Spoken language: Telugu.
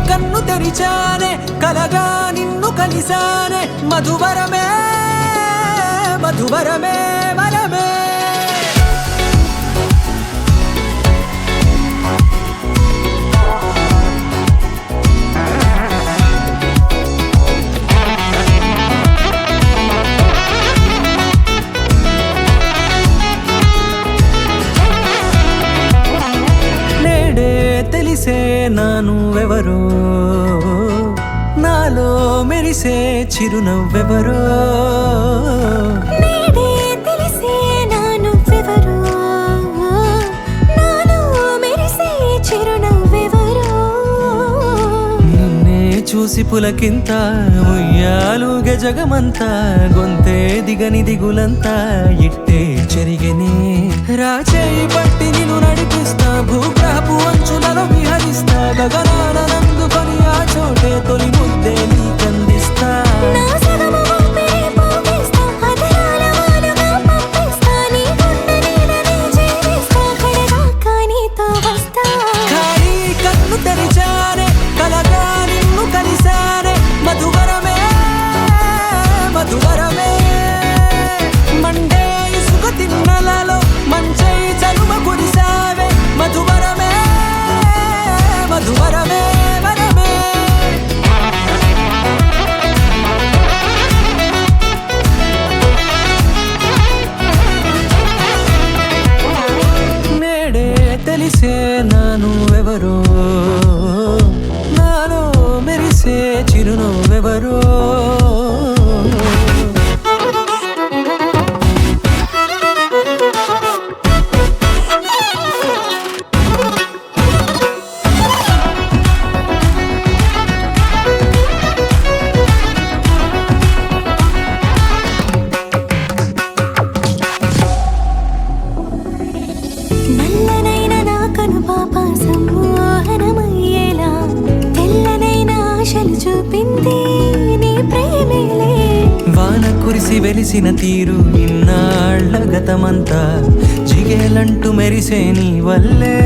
కన్ను తెరిచానే కలగా నిన్ను కలిసానే మధువరమే మధువరమే వరమే తెలిసే నానువెవరో నాలో మెరిసే చిరునవ్వెవరో నేడే తెలిసే నానువెవరో నాలో మెరిసే చిరునవ్వెవరో నిన్నే చూసి పులకింత ఉయ్యాలుగే జగమంతా గొంతే దిగని దిగులంతా ఇట్టే చెరిగెనే రాచేయి పట్టి నిన్ను నడిపిస్తా భూగ్రహపు అంచులలో విహరిస్తా గగనాన నందుకొని ఆ చోటే తొలి ముద్దే నీకందిస్తా నా సగము ఊపిరి పోగిస్తా అదరాల వాలుగా పంపిస్తా నీ గుండె నీడనే చేరిస్తా కడదాకా నీతో వస్తా ఖాళీ కన్ను తెరిచానే కలగా నిన్ను కలిసానే మధువరమే మధువరమే మండే ఇసుక తిన్నలలో మంచై చలువ కురిసావే మధువరమే మధువరమే వరమే నేడే తెలిసే నానువెవరో నాలో మెరిసే చిరునవ్వెవరో నల్లనైన నా కనుపాప సమ్మోహనమయ్యేలా తెల్లనైన ఆశలు చూపింది నీ ప్రేమేలే వాన కురిసి వెలిసిన తీరు ఇన్నాళ్ల గతమంతా జిగేలంటూ మెరిసే నీ వల్లే